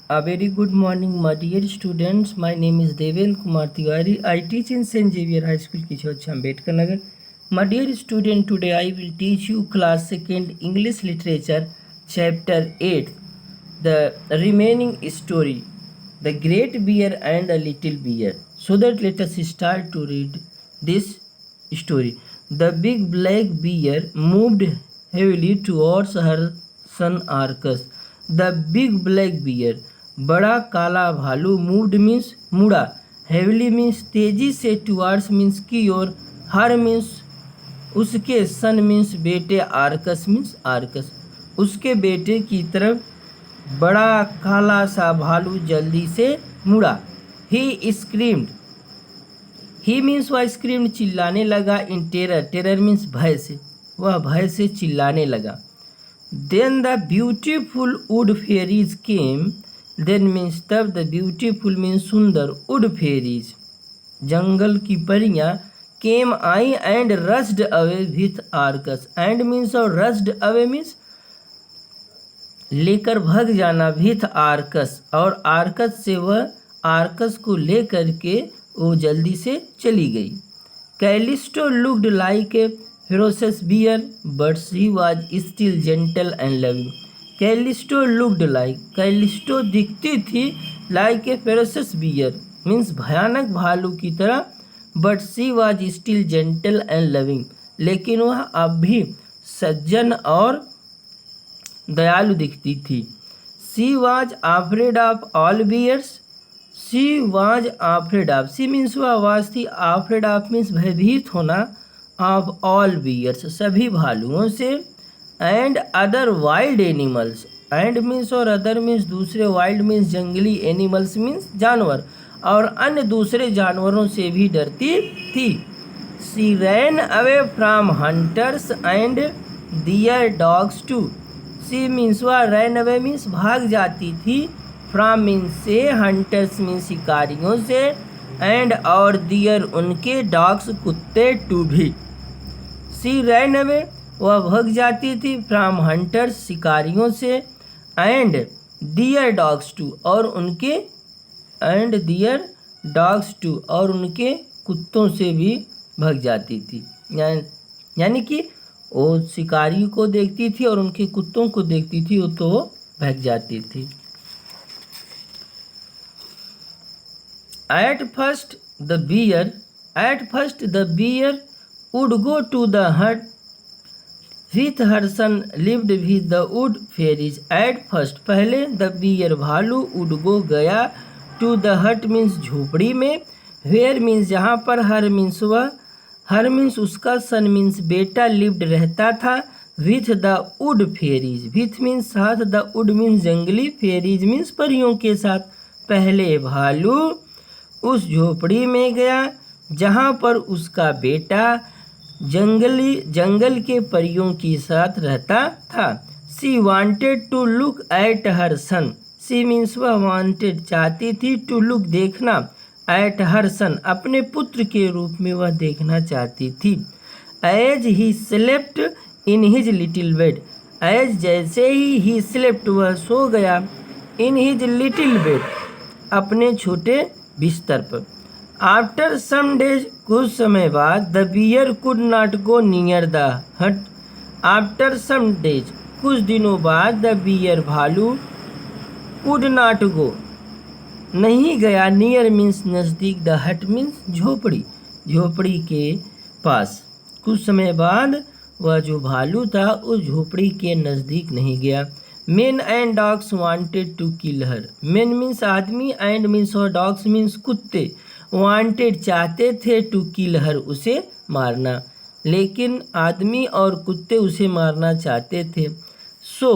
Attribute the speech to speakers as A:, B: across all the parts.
A: A very good morning, my dear students. My name is Deven Kumar Tiwari. I teach in St. Xavier High School, Kichhocha, Ambedkar Nagar. My dear student, today I will teach you class 2nd English Literature, chapter 8, the remaining story, The Great Bear and a Little Bear. So that let us start to read this story. The big black bear moved heavily towards her son Arcus. The big black bear, बड़ा काला भालू, moved means मुड़ा, heavily means तेजी से, towards means की ओर, हर means उसके, सन means बेटे, Arcus means Arcus उसके बेटे की तरफ बड़ा काला सा भालू जल्दी से मुड़ा। ही स्क्रीम्ड, ही मीन्स वह स्क्रीम्ड चिल्लाने लगा, इन टेरर, टेरर मीन्स भय से, वह भय से चिल्लाने लगा। Then the beautiful wood fairies came, then means तब, द ब्यूटीफुल मीन्स सुंदर, वुड फेरीज जंगल की परियां, केम आई, and rushed away with Arcas, and means और रस्ड अवे मीन्स लेकर भाग जाना, विथ आर्कस और आर्कस से, वह आर्कस को लेकर के वो जल्दी से चली गई। Callisto looked like a ferocious bear, but she was still gentle and loving. Callisto looked like, Callisto दिखती थी, like a ferocious bear means भयानक भालू की तरह, but she was still gentle and loving, लेकिन वह अब भी सज्जन और दयालु दिखती थी। She was afraid of all bears, she was afraid of, she means वह वाज थी, आफ्रेड ऑफ मीन्स भयभीत होना, ऑफ ऑल बियर्स सभी भालुओं से, and other wild animals, and means और अदर मीन्स दूसरे, वाइल्ड मीन्स जंगली, एनिमल्स मीन्स जानवर, और अन्य दूसरे जानवरों से भी डरती थी। She ran away from hunters and their dogs too, C means वह रैन अवे मीन्स भाग जाती थी, फ्रॉम मीन्स से, हंटर्स मीन्स शिकारियों से, एंड और दियर उनके, डॉग्स कुत्ते, टू भी। सी रैन अवे वह भाग जाती थी, फ्रॉम हंटर्स शिकारियों से, एंड डियर डॉग्स टू और उनके, एंड डियर डॉग्स टू और उनके कुत्तों से भी भाग जाती थी। यानी कि वो शिकारी को देखती थी और उनके कुत्तों को देखती थी, वो तो भाग जाती थी। At first the bear would go to the hut with her son lived with the wood fairies. At first पहले, the bear भालू, would go गया, to the hut means झोपड़ी में, where means जहाँ पर, her means वह, her means उसका, son means बेटा, lived रहता था, with the wood fairies, with means साथ, the wood means जंगली, fairies means परियों के साथ। पहले भालू उस झोपड़ी में गया जहाँ पर उसका बेटा जंगल के परियों के साथ रहता था। She wanted to look at her son, she means वह वांटेड चाहती थी, टू लुक देखना, एट हर सन अपने पुत्र के रूप में वह देखना चाहती थी। As he slept in his little bed, as जैसे ही स्लेप्ट वह सो गया, इन हिज लिटिल बेड अपने छोटे बिस्तर पर। आफ्टर सम डेज कुछ समय बाद, the bear could not go near the hut, after some days कुछ दिनों बाद, द बियर भालू, कुड नॉट गो नहीं गया, नियर मीन्स नज़दीक, द हट मीन्स झोपड़ी, झोपड़ी के पास। कुछ समय बाद वह जो भालू था उस झोपड़ी के नज़दीक नहीं गया। Men and dogs wanted to kill her, men means आदमी, एंड मीन्स और डॉग्स मीन्स कुत्ते, वांटेड चाहते थे, टू किल हर उसे मारना, लेकिन आदमी और कुत्ते उसे मारना चाहते थे। So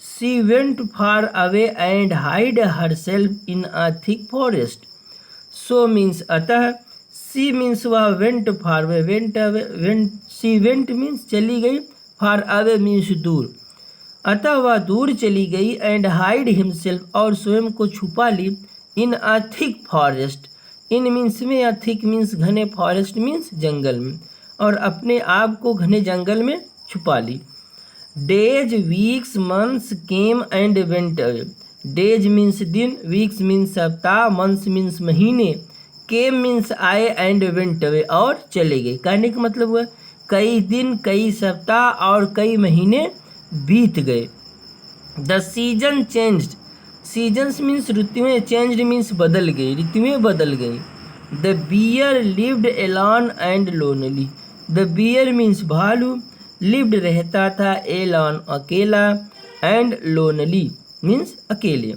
A: she went far away and hide herself in a thick forest, so means अतः, सी मीन्स वह, went far away, went away, went she went means चली गई, फार अवे मीन्स दूर, अतः वह दूर चली गई, एंड हाइड हिमसेल्फ और स्वयं को छुपा ली, in a thick forest, in means में, थिक मीन्स घने, फॉरेस्ट मीन्स जंगल में, और अपने आप को घने जंगल में छुपा ली। Days weeks months came and went away, days means दिन, वीक्स मीन्स सप्ताह, मंथ्स मीन्स महीने, केम मीन्स आए एंड वेंट अवे और चले गए। कहने का मतलब हुआ कई दिन, कई सप्ताह और कई महीने बीत गए। The season changed, seasons means ऋतुएं, चेंज्ड मीन्स बदल गई, ऋतुएं बदल गई। The bear lived alone and lonely, the bear means भालू, लिव्ड रहता था, एलॉन अकेला, एंड लोनली मीन्स अकेले।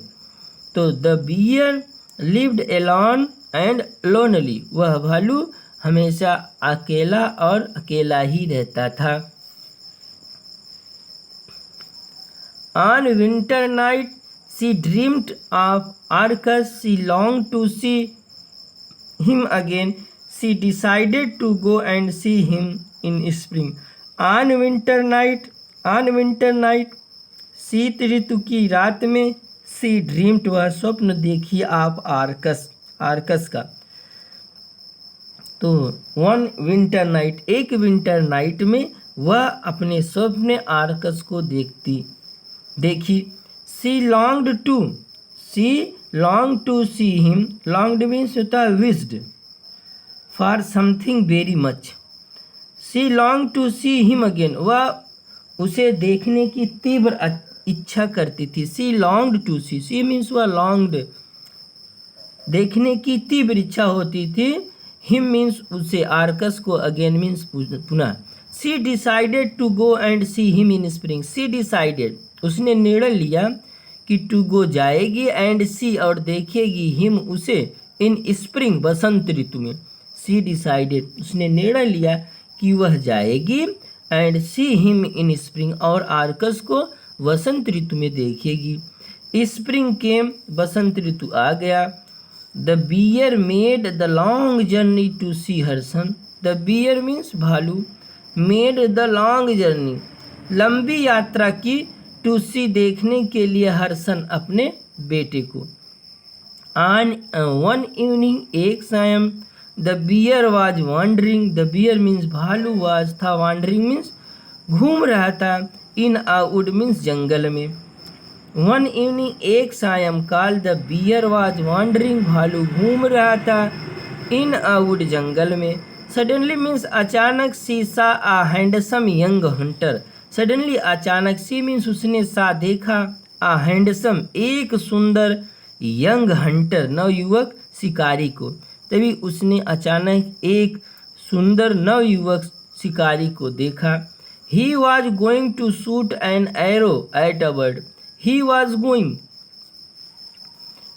A: तो the bear lived alone and lonely, वह भालू हमेशा अकेला और अकेला ही रहता था। On winter night she dreamed of Arcas, she long to see him again, she decided to go and see him in spring. On winter night, on winter night, शीत ऋतु की रात में, सी ड्रीम्ड वह स्वप्न देखी आप आर्कस, आर्कस का। तो वन विंटर नाइट, एक विंटर नाइट में वह अपने स्वप्न आर्कस को देखी। She longed to, she long to see him, longed means होता है wished for something very much. She long to see him again, वह उसे देखने की तीव्र इच्छा करती थी। She longed to C means वह लॉन्ग्ड, देखने की तीव्र इच्छा होती थी। हिम मीन्स उसे, आर्कस को, अगेन मीन्स पुनः। सी decided to go and see him in spring, she decided उसने निर्णय लिया कि टू गो जाएगी, एंड सी और देखेगी, हिम उसे, इन स्प्रिंग बसंत ऋतु में। सी डिसाइडेड उसने निर्णय लिया कि वह जाएगी, and see him in spring और आर्कस को वसंत ऋतु में देखेगी। स्प्रिंग केम, बसंत ऋतु आ गया। The bear made the long journey to see her son, the bear means भालू, मेड द लॉन्ग जर्नी लंबी यात्रा की, टू सी देखने के लिए, हर सन अपने बेटे को। ऑन वन इवनिंग, एक सायं, the bear was wandering, the bear means भालू, वाज था, वॉन्डरिंग मीन्स घूम रहा था, इन अ वुड मीन्स जंगल में। वन इवनिंग, एक सायंकाल, द बियर वाज वॉन्डरिंग, भालू घूम रहा था, इन अ वुड जंगल में। सडनली मीन्स अचानक, सी सा a handsome young Hunter, suddenly अचानक, सी मीन्स उसने, सा देखा, अ हैंडसम एक सुंदर, यंग हंटर नवयुवक शिकारी को, तभी उसने अचानक एक सुंदर नवयुवक शिकारी को देखा। He was going to shoot an arrow at a bird, he was going,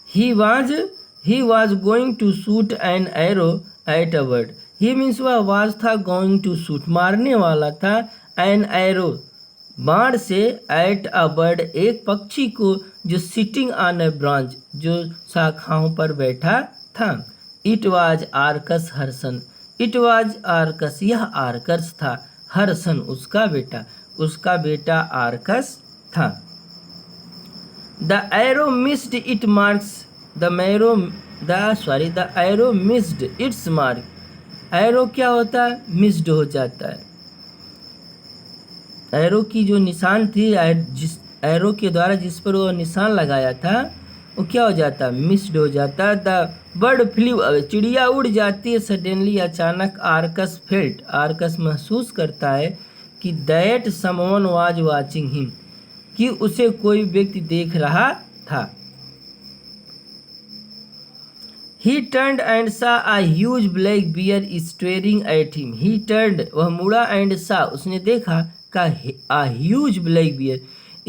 A: he was going to shoot an arrow at a bird, he means वह was था, going to shoot मारने वाला था, an arrow बाण से, at a bird एक पक्षी को, जो sitting on a branch जो शाखाओं पर बैठा था। it was Arcus हर्सन, it was Arcus यह आर्कस था, हर्सन उसका बेटा आर्कस था। The arrow missed its marks, the arrow missed its mark, arrow क्या होता है, मिस्ड हो जाता है। एरो की जो निशान थी, जिस एरो के द्वारा जिस पर वो निशान लगाया था, वो क्या हो जाता, मिस्ड हो जाता। द बर्ड फ्लू अवे, चिड़िया उड़ जाती है। सडनली अचानक, आर्कस फेल्ट, आर्कस महसूस करता है कि that someone was watching him, कि उसे कोई व्यक्ति देख रहा था। He turned and saw a huge black bear staring at him. He turned, वह मुड़ा, and saw उसने देखा, का a huge black bear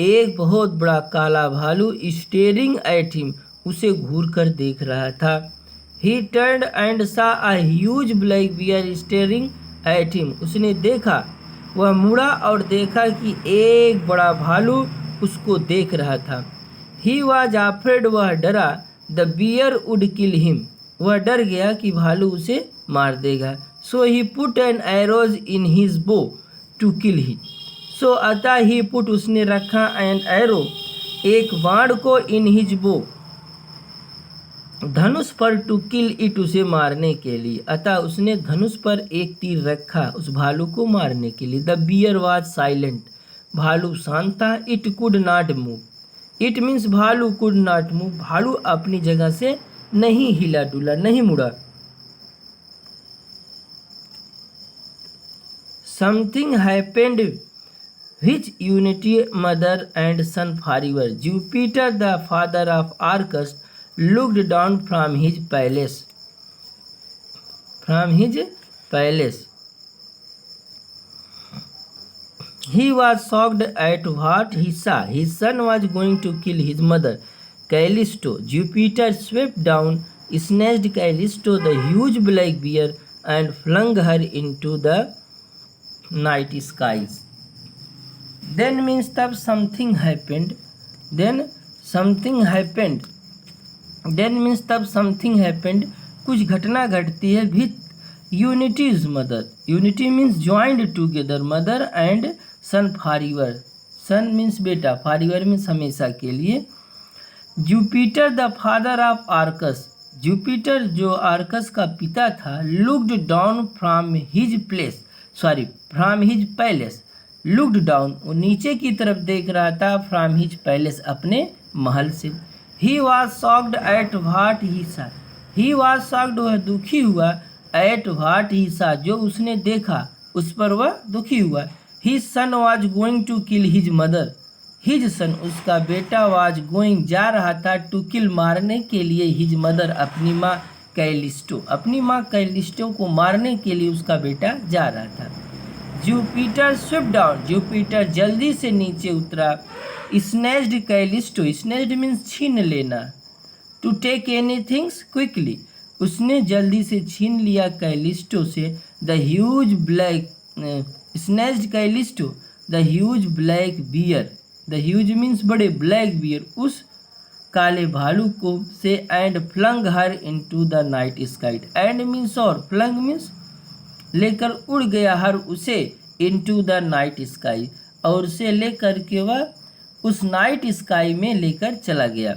A: एक बहुत बड़ा काला भालू, staring at him उसे घूर कर देख रहा था। He turned and saw a huge black bear staring at him उसने देखा, वह मुड़ा और देखा कि एक बड़ा भालू उसको देख रहा था। He was afraid, वह डरा, the bear would kill him, वह डर गया कि भालू उसे मार देगा। So he put an arrows in his bow to kill him, so अतः he put उसने रखा, an arrow एक बाण को, in his bow धनुष पर, टू किल इट उसे मारने के लिए, अतः उसने धनुष पर एक तीर रखा उस भालू को मारने के लिए। द बियर वाज साइलेंट, भालू शांत था। It could not move, it means भालू कुड नॉट मूव, भालू अपनी जगह से नहीं हिला डुला, नहीं मुड़ा। Something happened which unity mother and son forever. Jupiter, the father of Arcas, looked down from his palace. He was shocked at what he saw. His son was going to kill his mother, Callisto. Jupiter swept down, snatched Callisto, the huge black bear, and flung her into the night skies. Then means तब something happened. Then means तब something happened. कुछ घटना घटती है with unity's mother. Unity means joined together. Mother and son forever. Son means बेटा, forever means हमेशा के लिए. Jupiter the father of Arcas. Jupiter जो आर्कस का पिता था, looked down from his palace. Looked down, वो नीचे की तरफ देख रहा था, फ्रॉम हिज पैलेस, अपने महल से. He was shocked at what he saw. He was shocked, वह दुखी हुआ, एट व्हाट ही सा, जो उसने देखा उस पर वह दुखी हुआ. His son was going to kill his mother. His son, उसका बेटा, वॉज गोइंग, जा रहा था, टू किल, मारने के लिए, हिज मदर, अपनी माँ कैलिस्टो, अपनी माँ कैलिस्टो को मारने के लिए उसका बेटा जा रहा था. जुपिटर स्विफ्ट डाउन, जुपिटर जल्दी से नीचे उतरा. स्नैच्ड कैलिस्टो, स्नैच्ड मीन्स छीन लेना, टू टेक एनीथिंग्स क्विकली, उसने जल्दी से छीन लिया कैलिस्टो से. The huge black, snatched Callisto the huge black bear, the huge means बड़े, ब्लैक बियर, उस काले भालू को से, and flung her into the night sky. And means और, फ्लंग मीन्स लेकर, उड़ गया हर उसे, इनटू द नाइट स्काई, और उसे लेकर के वह उस नाइट स्काई में लेकर चला गया.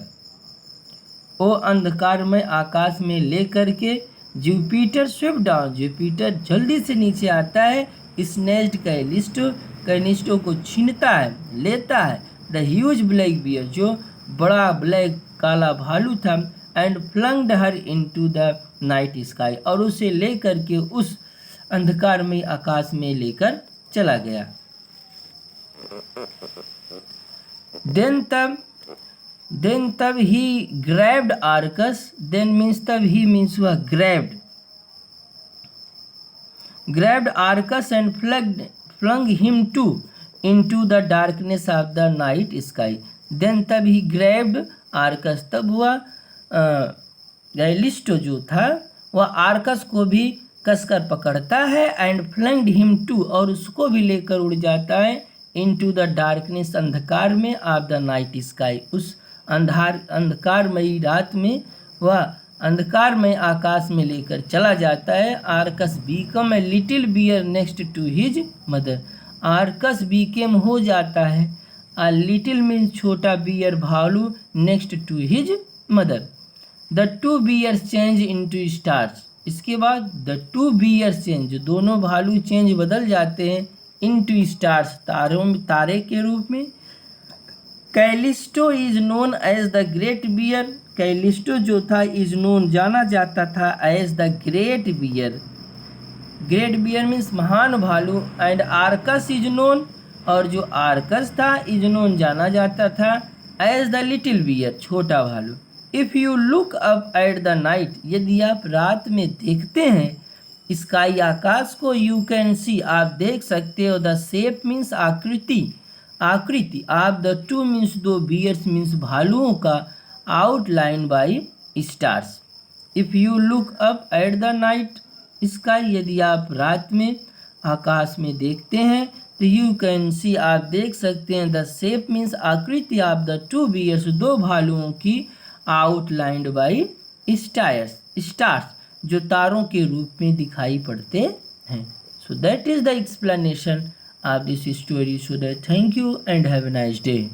A: वो अंधकार में आकाश में लेकर के. जुपिटर स्विफ्ट डाउन, जुपिटर जल्दी से नीचे आता है. स्नैच्ड कैलिस्टो को छीनता है, लेता है. द ह्यूज ब्लैक बियर, जो बड़ा ब्लैक काला भालू था. And flung her into the night sky, और उसे लेकर के उस अंधकार में आकाश में लेकर चला गया. देन तब he grabbed Arcas. Then means तब ही मीन्स वह grabbed Arcas and flung him to into the darkness of the night sky. Then तब ही ग्रैब्ड आर्कस, तब वह कैलिस्टो जो था वह आर्कस को भी कसकर पकड़ता है. एंड फ्लंग्ड हिम टू, और उसको भी लेकर उड़ जाता है, इनटू द डार्कनेस, अंधकार में, ऑफ द नाइट स्काई, उस अंधकारमयी रात में, वह अंधकारमय आकाश में लेकर चला जाता है. Arcas become a little bear next to his mother. Arcas became हो जाता है, आ लिटिल मीन्स छोटा, बियर भालू, next to his mother. The two bears change into stars. इसके बाद द टू बियर्स चेंज, दोनों भालू चेंज, बदल जाते हैं, इनटू स्टार्स, तारों में, तारे के रूप में. Callisto is known as the great bear. Callisto जो था, इज नोन, जाना जाता था, as the great bear. Great bear means महान भालू. एंड आर्कस इज नोन, और जो आर्कस था, इज नोन, जाना जाता था, एज द लिटिल बियर, छोटा भालू. If you look up at the night, यदि आप रात में देखते हैं स्काई, आकाश को, यू कैन सी, आप देख सकते हो, द शेप मीन्स आकृति, आप द टू मीन्स दो, बियर्स मीन्स भालुओं का, outline by stars. If you look up at the night sky, यदि आप रात में आकाश में देखते हैं, तो यू कैन सी, आप देख सकते हैं, द शेप मीन्स आकृति, ऑफ द टू बियर्स, दो भालुओं की, आउटलाइंड बाई स्टार्स, जो तारों के रूप में दिखाई पड़ते हैं. So that is the explanation of this story. So that thank you and have a nice day.